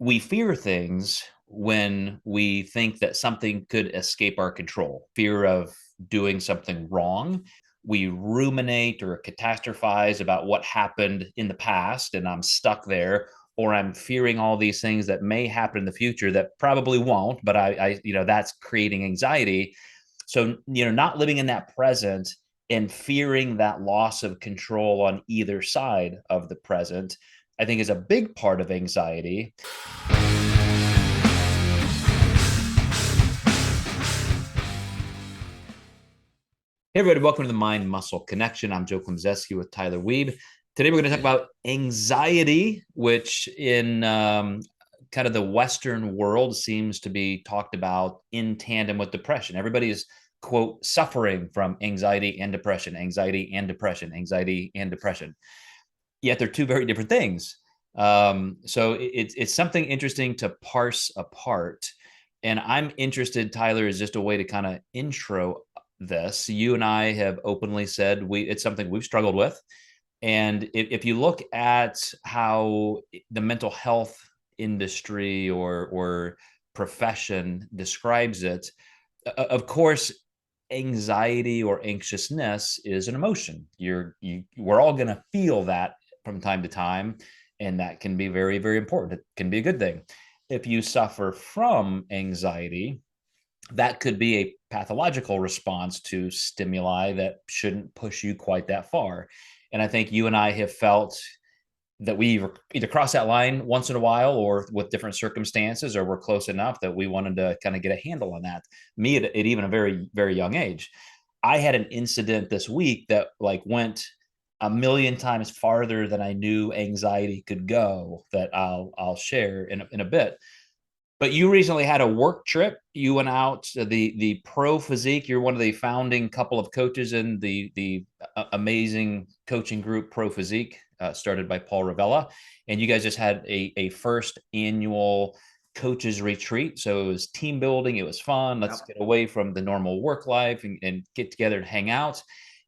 we fear things when we think that something could escape our control, fear of doing something wrong. We ruminate or catastrophize about what happened in the past, and I'm stuck there, or I'm fearing all these things that may happen in the future that probably won't, but that's creating anxiety. So, not living in that present and fearing that loss of control on either side of the present, I think is a big part of anxiety. Hey, everybody, welcome to the Mind Muscle Connection. I'm Joe Klemczewski with Tyler Weeb. Today, we're going to talk about anxiety, which in kind of the Western world seems to be talked about in tandem with depression. Everybody is, quote, suffering from anxiety and depression, anxiety and depression, anxiety and depression. Yet they're two very different things. So it's something interesting to parse apart. And I'm interested, Tyler, is just a way to kind of intro this. You and I have openly said it's something we've struggled with. And if you look at how the mental health industry or profession describes it, of course, anxiety or anxiousness is an emotion. We're all going to feel that from time to time, and that can be very, very important. It can be a good thing. If you suffer from anxiety, that could be a pathological response to stimuli that shouldn't push you quite that far. And I think you and I have felt that we either cross that line once in a while or with different circumstances, or we're close enough that we wanted to kind of get a handle on that. Me at even a very, very young age. I had an incident this week that like went a million times farther than I knew anxiety could go, that I'll share in a bit. But you recently had a work trip. You went out to the Pro Physique. You're one of the founding couple of coaches in the amazing coaching group Pro Physique, started by Paul Ravella. And you guys just had a first annual coaches retreat. So it was team building. It was fun. Let's get away from the normal work life and get together and hang out.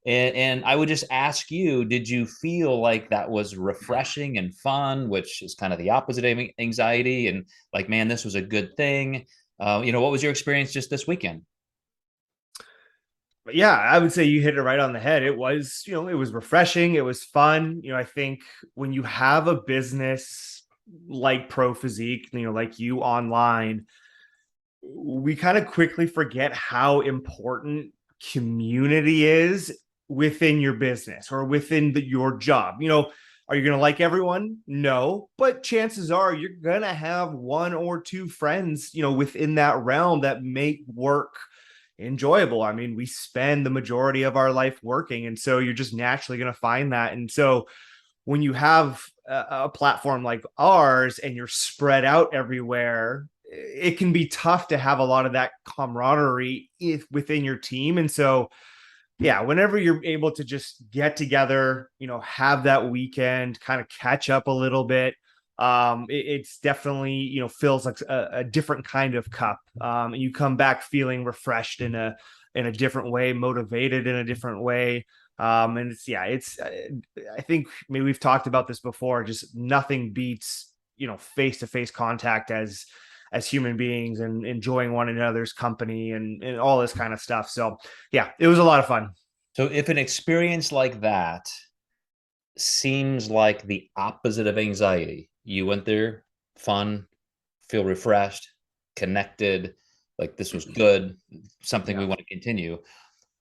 And I would just ask you, did you feel like that was refreshing and fun, which is kind of the opposite of anxiety? And like, man, this was a good thing. What was your experience just this weekend? Yeah, I would say you hit it right on the head. It was, it was refreshing. It was fun. I think when you have a business like Pro Physique, like you online, we kind of quickly forget how important community is within your business or within your job. Are you going to like everyone? No, but chances are you're going to have one or two friends, within that realm that make work enjoyable. I mean, we spend the majority of our life working, and so you're just naturally going to find that. And so when you have a platform like ours and you're spread out everywhere, it can be tough to have a lot of that camaraderie within your team. And so, yeah, whenever you're able to just get together, have that weekend, kind of catch up a little bit, it's definitely, feels like a different kind of cup. And you come back feeling refreshed in a different way, motivated in a different way. And I think maybe we've talked about this before. Just nothing beats, face to face contact as human beings and enjoying one another's company and all this kind of stuff. So yeah, it was a lot of fun. So if an experience like that seems like the opposite of anxiety, you went there, fun, feel refreshed, connected, like this was good, something we Yeah. want to continue.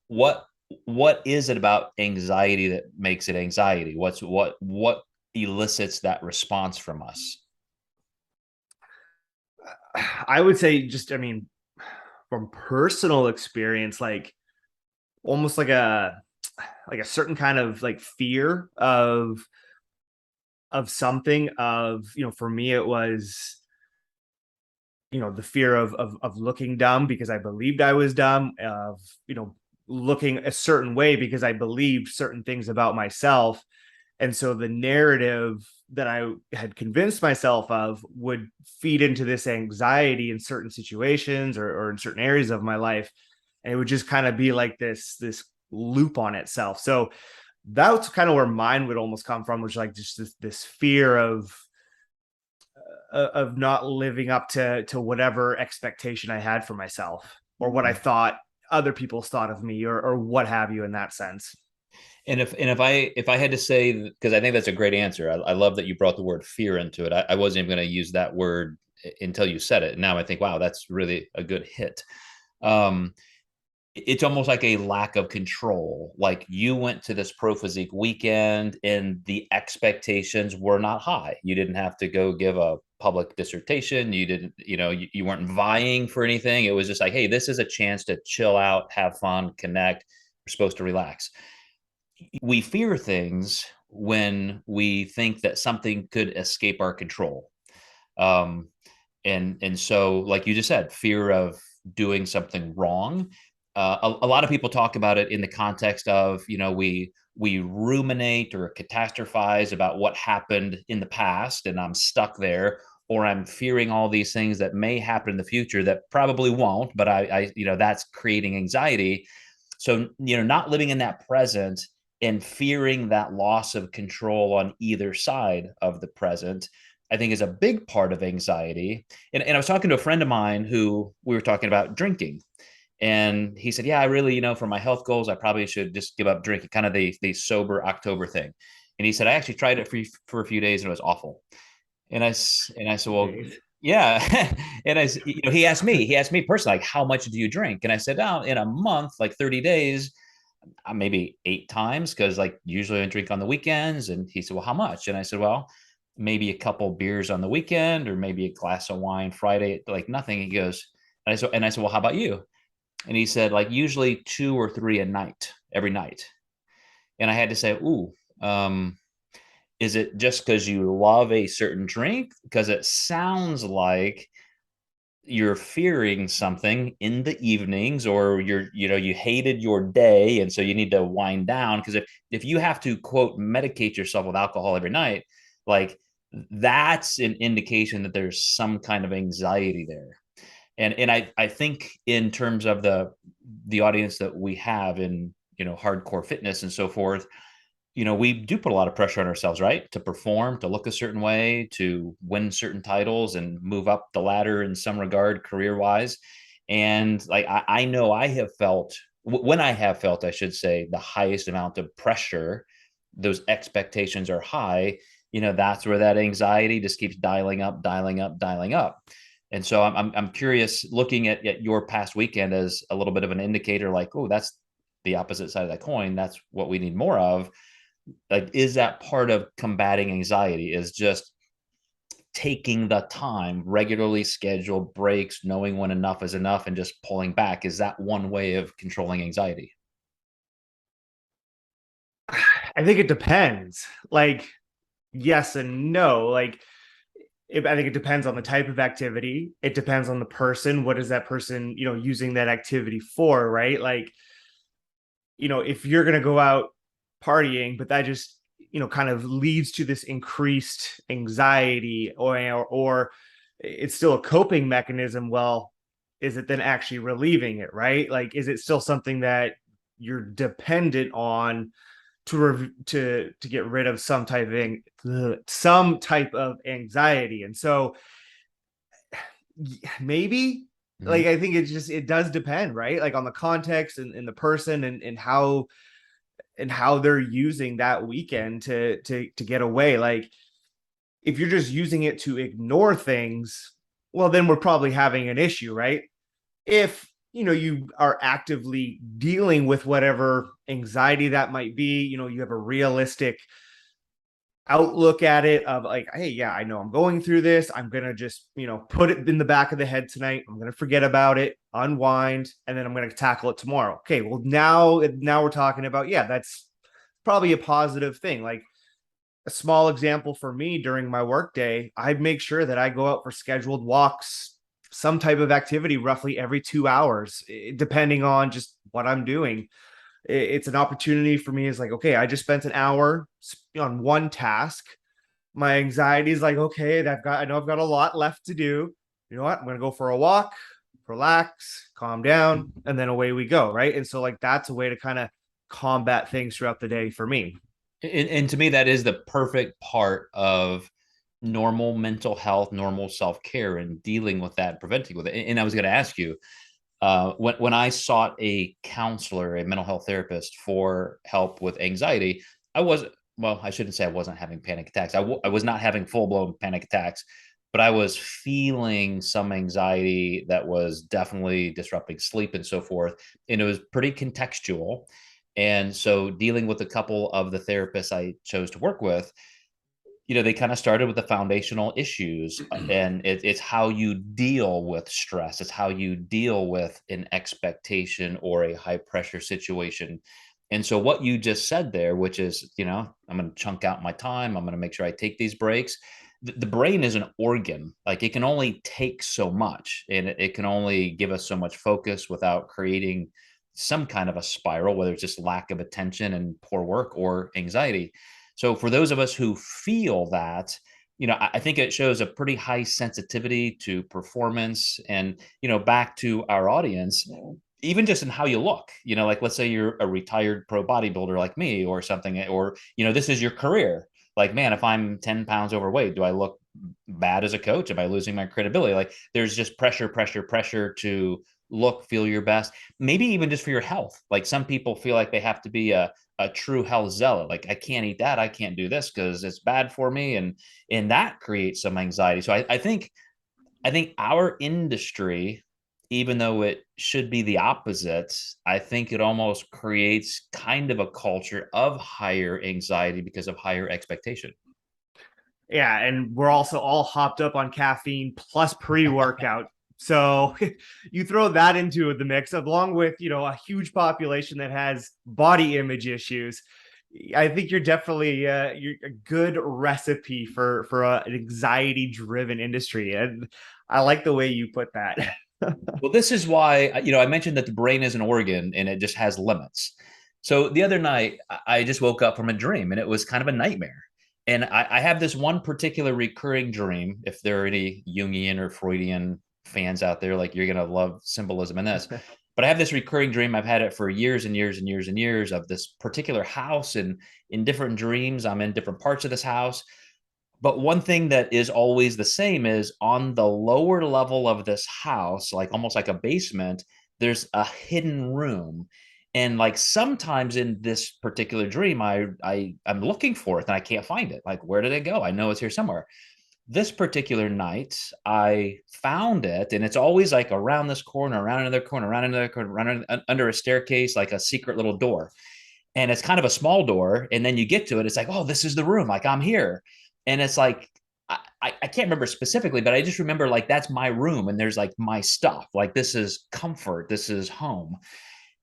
What what is it about anxiety that makes it anxiety? What elicits that response from us? I would say just, I mean, from personal experience, like almost like a certain kind of like fear of something of, for me it was, the fear of looking dumb because I believed I was dumb, of, looking a certain way because I believed certain things about myself. And so the narrative that I had convinced myself of would feed into this anxiety in certain situations or in certain areas of my life. And it would just kind of be like this loop on itself. So that's kind of where mine would almost come from, which like just this fear of of not living up to whatever expectation I had for myself or what I thought other people thought of me or what have you in that sense. And if I had to say, because I think that's a great answer. I love that you brought the word fear into it. I wasn't even going to use that word until you said it. Now I think, wow, that's really a good hit. Um, it's almost like a lack of control. Like you went to this Pro Physique weekend and the expectations were not high. You didn't have to go give a public dissertation. You didn't, you weren't vying for anything. It was just like, hey, this is a chance to chill out, have fun, connect. We're supposed to relax. We fear things when we think that something could escape our control. Um, and so, like you just said, fear of doing something wrong. A lot of people talk about it in the context of, we ruminate or catastrophize about what happened in the past, and I'm stuck there, or I'm fearing all these things that may happen in the future that probably won't, but that's creating anxiety. So, not living in that present and fearing that loss of control on either side of the present, I think is a big part of anxiety. And I was talking to a friend of mine who we were talking about drinking. And he said, yeah, I really, for my health goals, I probably should just give up drinking, kind of the sober October thing. And he said, I actually tried it for a few days and it was awful. And I said, well, Days. yeah. And he asked me personally, like, how much do you drink? And I said, oh, in a month, like 30 days, maybe 8 times, because like usually I drink on the weekends. And he said, well, how much? And I said, well, maybe a couple beers on the weekend, or maybe a glass of wine Friday, like nothing. He goes, and I said, well, how about you? And he said, like usually 2 or 3 a night, every night. And I had to say, ooh, is it just because you love a certain drink? Because it sounds like you're fearing something in the evenings, or you hated your day and so you need to wind down. Because if you have to quote medicate yourself with alcohol every night, like that's an indication that there's some kind of anxiety there. And I think in terms of the audience that we have in hardcore fitness and so forth, we do put a lot of pressure on ourselves, right? To perform, to look a certain way, to win certain titles and move up the ladder in some regard, career wise. And like, I know I have felt, when I have felt, I should say, the highest amount of pressure, those expectations are high, that's where that anxiety just keeps dialing up, dialing up, dialing up. And so I'm curious, looking at your past weekend as a little bit of an indicator, like, oh, that's the opposite side of that coin. That's what we need more of. Like, is that part of combating anxiety, is just taking the time, regularly scheduled breaks, knowing when enough is enough and just pulling back? Is that one way of controlling anxiety? I think it depends. Like, yes and no. Like, I think it depends on the type of activity. It depends on the person. What is that person, using that activity for, right? Like, if you're going to go out partying, but that just, kind of leads to this increased anxiety or it's still a coping mechanism. Well, is it then actually relieving it, right? Like, is it still something that you're dependent on to get rid of some type of anxiety? And so maybe, Mm-hmm. like, I think it does depend, right? Like on the context and the person and how they're using that weekend to get away. Like, if you're just using it to ignore things, well, then we're probably having an issue, right? If you are actively dealing with whatever anxiety that might be, you have a realistic outlook at it of like, hey, yeah, I know I'm going through this. I'm gonna just put it in the back of the head tonight. I'm gonna forget about it, unwind, and then I'm gonna tackle it tomorrow. Okay, well, now we're talking about, yeah, that's probably a positive thing. Like, a small example for me, during my workday, I make sure that I go out for scheduled walks, some type of activity, roughly every 2 hours, depending on just what I'm doing. It's an opportunity for me. Is like, okay, I just spent an hour on one task. My anxiety is like, okay, I know I've got a lot left to do. You know what? I'm going to go for a walk, relax, calm down, and then away we go. Right. And so, like, that's a way to kind of combat things throughout the day for me. And to me, that is the perfect part of normal mental health, normal self-care, and dealing with that, preventing with it. And I was going to ask you, when I sought a counselor, a mental health therapist for help with anxiety, I was, well, I shouldn't say I wasn't having panic attacks. I was not having full blown panic attacks, but I was feeling some anxiety that was definitely disrupting sleep and so forth. And it was pretty contextual. And so, dealing with a couple of the therapists I chose to work with, they kind of started with the foundational issues, and it's how you deal with stress. It's how you deal with an expectation or a high pressure situation. And so what you just said there, which is, I'm going to chunk out my time. I'm going to make sure I take these breaks. The brain is an organ. Like, it can only take so much, and it can only give us so much focus without creating some kind of a spiral, whether it's just lack of attention and poor work or anxiety. So for those of us who feel that, I think it shows a pretty high sensitivity to performance. And, back to our audience, even just in how you look, like, let's say you're a retired pro bodybuilder like me or something, or, this is your career. Like, man, if I'm 10 pounds overweight, do I look bad as a coach? Am I losing my credibility? Like, there's just pressure, pressure, pressure to look, feel your best, maybe even just for your health. Like, some people feel like they have to be a true health zealot. Like, I can't eat that, I can't do this because it's bad for me, and that creates some anxiety. So I think our industry, even though it should be the opposite, I think it almost creates kind of a culture of higher anxiety because of higher expectation. Yeah, and we're also all hopped up on caffeine plus pre-workout. So you throw that into the mix along with, a huge population that has body image issues. I think you're definitely you're a good recipe for an anxiety driven industry. And I like the way you put that. Well, this is why, I mentioned that the brain is an organ and it just has limits. So the other night, I just woke up from a dream, and it was kind of a nightmare. And I have this one particular recurring dream. If there are any Jungian or Freudian fans out there, like, you're going to love symbolism in this. But I have this recurring dream. I've had it for years and years and years and years, of this particular house. And in different dreams, I'm in different parts of this house. But one thing that is always the same is, on the lower level of this house, like almost like a basement, there's a hidden room. And, like, sometimes in this particular dream, I'm looking for it and I can't find it. Like, where did it go? I know it's here somewhere. This particular night, I found it, and it's always like around this corner, around another corner, around another corner, around under a staircase, like a secret little door. And it's kind of a small door, and then you get to it, it's like, oh, this is the room, like, I'm here. And it's like, I can't remember specifically, but I just remember, like, that's my room, and there's like my stuff, like, this is comfort, this is home.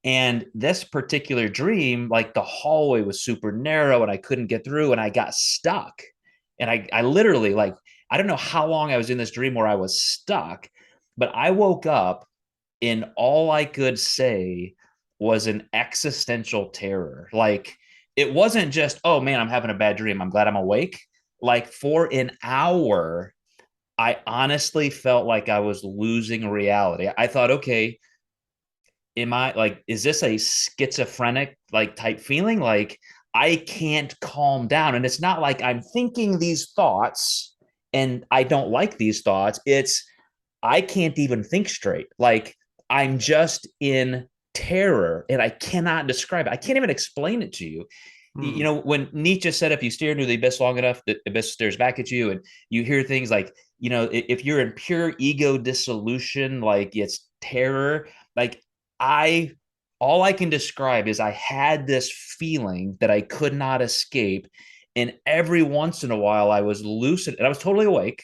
And this particular dream, like, the hallway was super narrow and I couldn't get through, and I got stuck. And I literally, like, I don't know how long I was in this dream where I was stuck, but I woke up, and all I could say was an existential terror. Like, it wasn't just, oh man, I'm having a bad dream, I'm glad I'm awake. Like, for an hour, I honestly felt like I was losing reality. I thought, okay, am I, like, is this a schizophrenic, like, type feeling? Like, I can't calm down. And it's not like I'm thinking these thoughts and I don't like these thoughts. It's, I can't even think straight. Like, I'm just in terror and I cannot describe it. I can't even explain it to you. Hmm. When Nietzsche said, if you stare into the abyss long enough, the abyss stares back at you. And you hear things like, if you're in pure ego dissolution, like, it's terror. Like, I, all I can describe is, I had this feeling that I could not escape. And every once in a while, I was lucid and I was totally awake.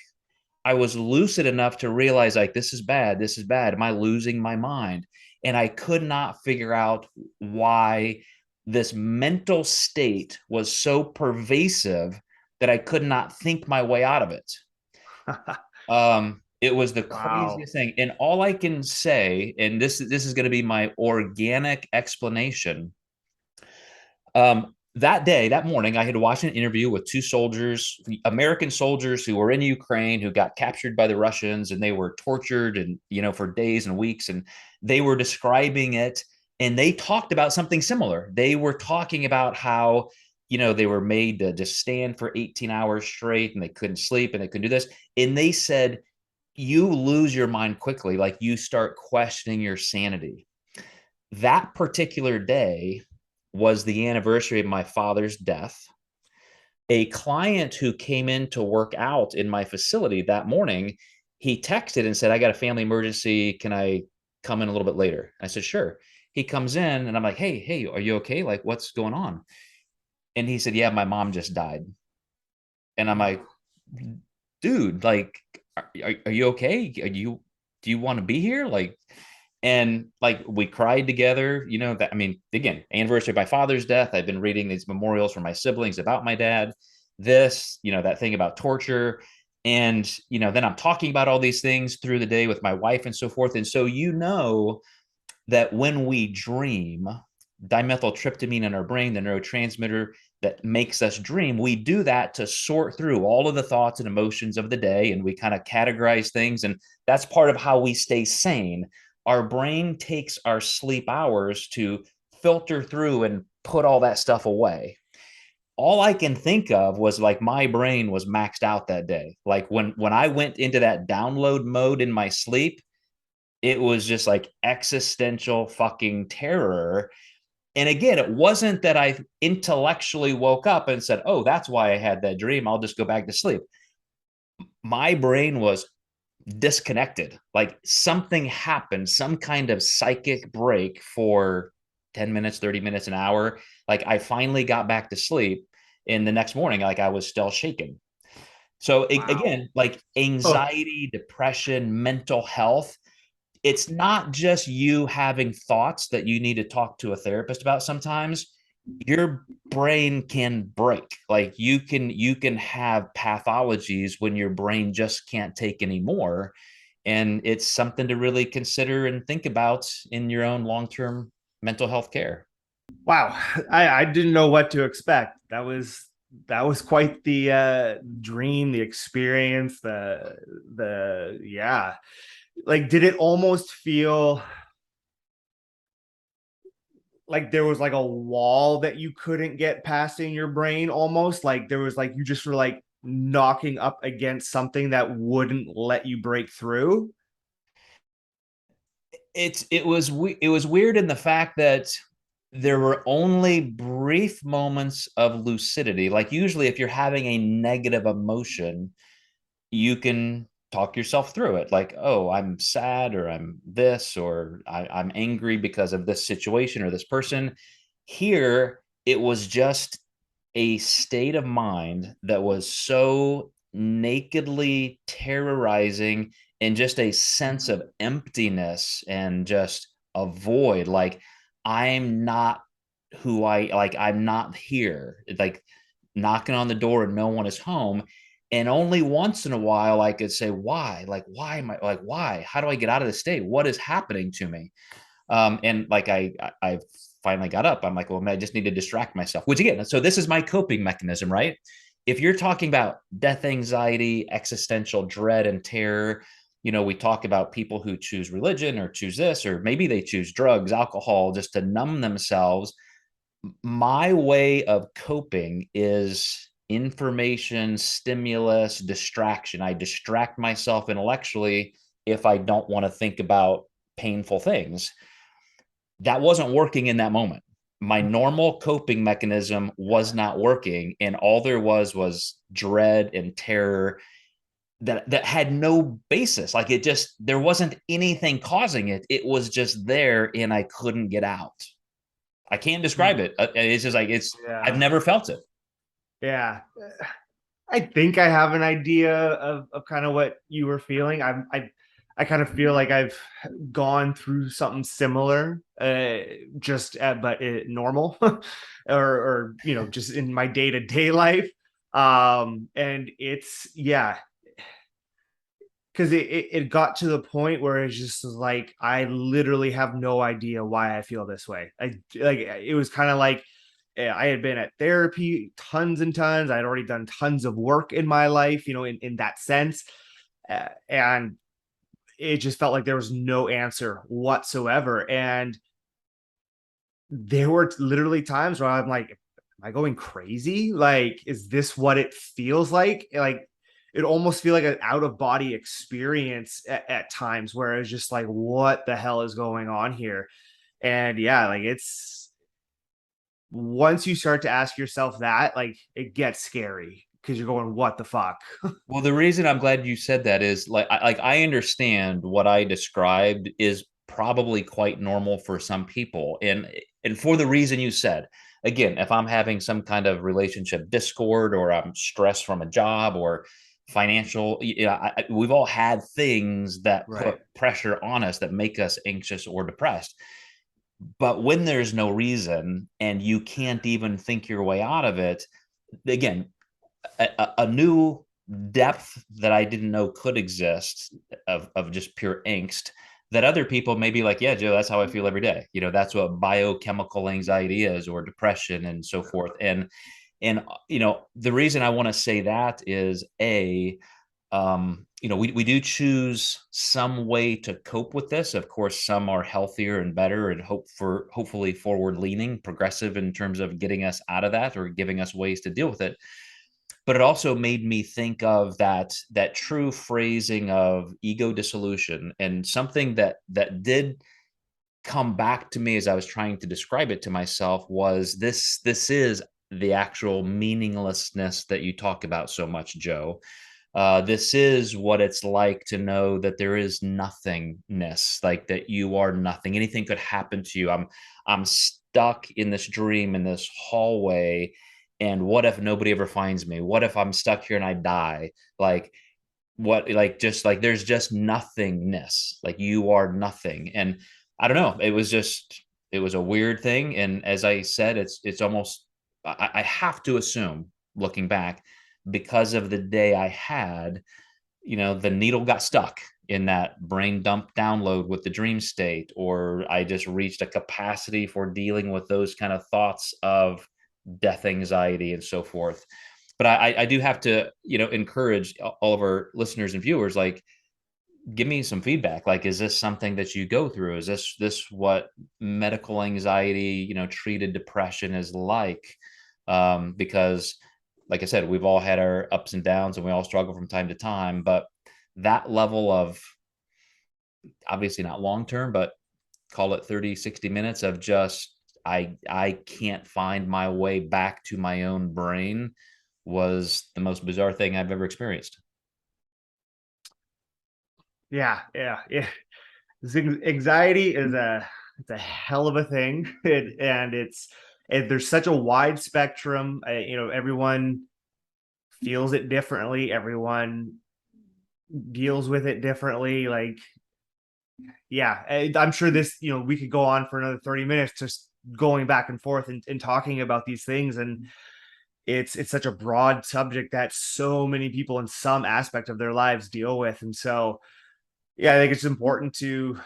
I was lucid enough to realize, like, this is bad. This is bad. Am I losing my mind? And I could not figure out why this mental state was so pervasive that I could not think my way out of it. It was the Wow. craziest thing. And all I can say, and this is going to be my organic explanation. That day, that morning, I had watched an interview with two soldiers, American soldiers who were in Ukraine, who got captured by the Russians, and they were tortured, and, for days and weeks. And they were describing it, and they talked about something similar. They were talking about how they were made to just stand for 18 hours straight and they couldn't sleep and they couldn't do this. And they said, you lose your mind quickly. Like you start questioning your sanity. That particular day was the anniversary of my father's death. A client who came in to work out in my facility that morning, he texted and said, I got a family emergency. Can I come in a little bit later? I said, sure. He comes in and I'm like, hey, are you okay? Like, what's going on? And he said, yeah, my mom just died. And I'm like, dude, like, are you okay? Do you want to be here? Like, and like we cried together, that, I mean, again, anniversary of my father's death. I've been reading these memorials from my siblings about my dad, that thing about torture. And, then I'm talking about all these things through the day with my wife and so forth. And so, that when we dream, dimethyltryptamine in our brain, the neurotransmitter that makes us dream, we do that to sort through all of the thoughts and emotions of the day. And we kind of categorize things. And that's part of how we stay sane. Our brain takes our sleep hours to filter through and put all that stuff away. All I can think of was like my brain was maxed out that day. Like when I went into that download mode in my sleep, it was just like existential fucking terror. And again, it wasn't that I intellectually woke up and said, oh, that's why I had that dream. I'll just go back to sleep. My brain was disconnected. Like something happened, some kind of psychic break for 10 minutes, 30 minutes, an hour. Like I finally got back to sleep. And the next morning, like I was still shaking. So Wow. again, like Oh, anxiety, depression, mental health, it's not just you having thoughts that you need to talk to a therapist about. Sometimes your brain can break. Like you can have pathologies when your brain just can't take anymore. And it's something to really consider and think about in your own long-term mental health care. wow. I didn't know what to expect. That was quite the dream, the experience, the yeah. Like, did it almost feel like there was like a wall that you couldn't get past in your brain, almost like there was like you just were like knocking up against something that wouldn't let you break through? It was weird in the fact that there were only brief moments of lucidity. Like usually if you're having a negative emotion, you can talk yourself through it. Like, oh, I'm sad, or I'm this, or I'm angry because of this situation or this person. Here, it was just a state of mind that was so nakedly terrorizing, and just a sense of emptiness and just a void. Like, I'm not who I'm not here. Like, knocking on the door and no one is home. And only once in a while I could say, why? Like, why am I like, why? How do I get out of this state? What is happening to me? And like I finally got up. I'm like, well, man, I just need to distract myself. Which again, so this is my coping mechanism, right? If you're talking about death anxiety, existential dread, and terror, we talk about people who choose religion or choose this, or maybe they choose drugs, alcohol, just to numb themselves. My way of coping is information, stimulus, distraction. I distract myself intellectually if I don't want to think about painful things. That wasn't working in that moment. My normal coping mechanism was not working, and all there was dread and terror that had no basis. Like, it just, there wasn't anything causing it. It was just there and I couldn't get out. I can't describe it. It's just like, I've Yeah. never felt it. Yeah. I think I have an idea of kind of what you were feeling. I kind of feel like I've gone through something similar, just but normal, or just in my day to day life. And it's yeah, because it got to the point where it's just like I literally have no idea why I feel this way. I like it was kind of like I had been at therapy tons and tons. I had already done tons of work in my life, in that sense. And it just felt like there was no answer whatsoever. And there were literally times where I'm like, I going crazy? Like, is this what it feels like? Like, it almost feel like an out of body experience at times where it's just like, what the hell is going on here? And yeah, like it's once you start to ask yourself that, like it gets scary because you're going, what the fuck? Well, the reason I'm glad you said that is like I understand what I described is probably quite normal for some people, and for the reason you said. Again, if I'm having some kind of relationship discord, or I'm stressed from a job or financial, we've all had things that Right. put pressure on us that make us anxious or depressed. But when there's no reason and you can't even think your way out of it, again, a new depth that I didn't know could exist of just pure angst that other people may be like, yeah, Joe, that's how I feel every day. That's what biochemical anxiety is, or depression and so forth. And the reason I want to say that is we do choose some way to cope with this. Of course, some are healthier and better and hopefully forward leaning, progressive in terms of getting us out of that or giving us ways to deal with it. But it also made me think of that true phrasing of ego dissolution, and something that did come back to me as I was trying to describe it to myself was this is the actual meaninglessness that you talk about so much, Joe. This is what it's like to know that there is nothingness, like that you are nothing. Anything could happen to you. I'm stuck in this dream in this hallway, and what if nobody ever finds me? What if I'm stuck here and I die? Like what? Like just like there's just nothingness. Like you are nothing. And I don't know. It was a weird thing. And as I said, it's almost I have to assume, looking back, because of the day I had, the needle got stuck in that brain dump download with the dream state, or I just reached a capacity for dealing with those kind of thoughts of death anxiety and so forth. But I do have to, encourage all of our listeners and viewers, like, give me some feedback. Like, is this something that you go through? Is this what medical anxiety, treated depression is like? Because like I said, we've all had our ups and downs and we all struggle from time to time, but that level of, obviously not long term, but call it 30, 60 minutes of just I can't find my way back to my own brain was the most bizarre thing I've ever experienced. Yeah, yeah, yeah. Anxiety is it's a hell of a thing, and there's such a wide spectrum. Everyone feels it differently. Everyone deals with it differently. Like, yeah, I'm sure this, we could go on for another 30 minutes just going back and forth and talking about these things. And it's such a broad subject that so many people in some aspect of their lives deal with. And so, yeah, I think it's important to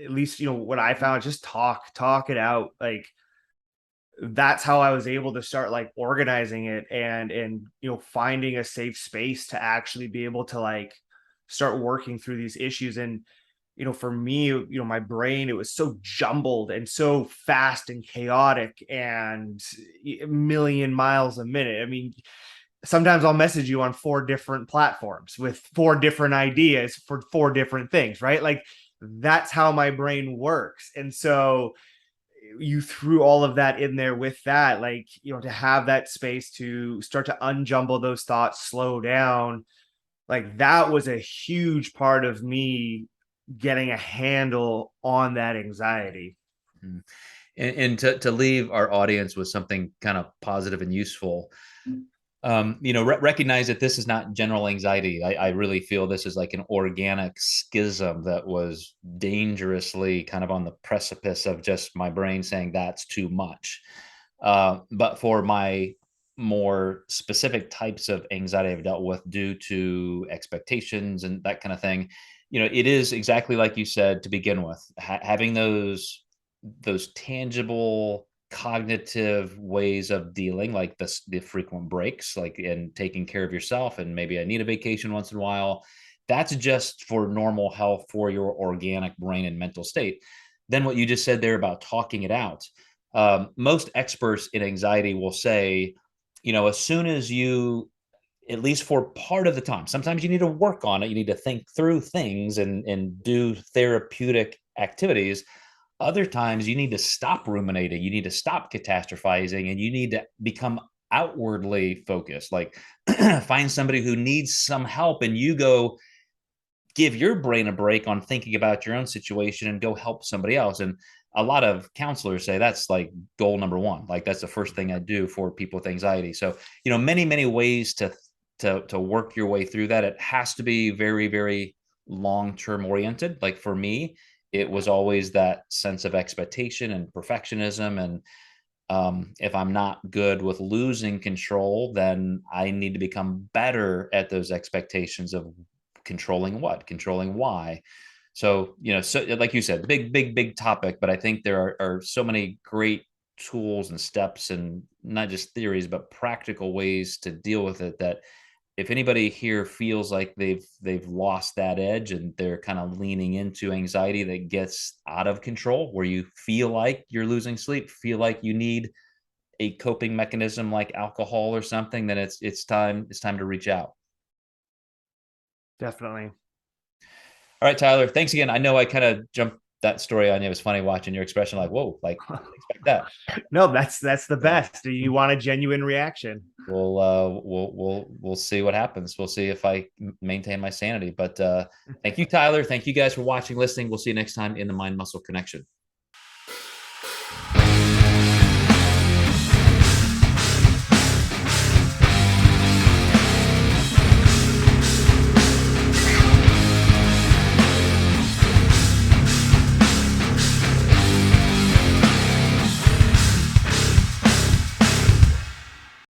at least, what I found, just talk it out. Like, that's how I was able to start like organizing it and finding a safe space to actually be able to like start working through these issues. And for me, my brain, it was so jumbled and so fast and chaotic and a million miles a minute. I mean, sometimes I'll message you on 4 different platforms with 4 different ideas for 4 different things, right? Like, that's how my brain works. And so you threw all of that in there with that, like, to have that space to start to unjumble those thoughts, slow down, like that was a huge part of me getting a handle on that anxiety. Mm. And to leave our audience with something kind of positive and useful, recognize that this is not general anxiety. I really feel this is like an organic schism that was dangerously kind of on the precipice of just my brain saying that's too much. But for my more specific types of anxiety I've dealt with due to expectations and that kind of thing, it is exactly like you said to begin with, having those tangible cognitive ways of dealing, like the frequent breaks, like in taking care of yourself, and maybe I need a vacation once in a while. That's just for normal health for your organic brain and mental state. Then what you just said there about talking it out, Most experts in anxiety will say, as soon as you, at least for part of the time, sometimes you need to work on it, you need to think through things and do therapeutic activities. Other times you need to stop ruminating, you need to stop catastrophizing, and you need to become outwardly focused. Like find somebody who needs some help, and you go give your brain a break on thinking about your own situation and go help somebody else. And a lot of counselors say that's like goal number one. Like that's the first thing I do for people with anxiety. So, many ways to work your way through that. It has to be very, very long-term oriented. Like for me, it was always that sense of expectation and perfectionism. And if I'm not good with losing control, then I need to become better at those expectations of controlling what, controlling why. So, so like you said, big, big, big topic, but I think there are so many great tools and steps and not just theories, but practical ways to deal with it that if anybody here feels like they've lost that edge and they're kind of leaning into anxiety that gets out of control, where you feel like you're losing sleep, feel like you need a coping mechanism like alcohol or something, then it's time to reach out. Definitely. All right, Tyler, thanks again. I know I kind of jumped that story on you. It was funny watching your expression, like, whoa, like I didn't expect that. No, that's the So best. You want a genuine reaction. we'll see what happens. We'll see if I maintain my sanity. But thank you, Tyler. Thank you guys for watching, listening. We'll see you next time in the Mind Muscle Connection.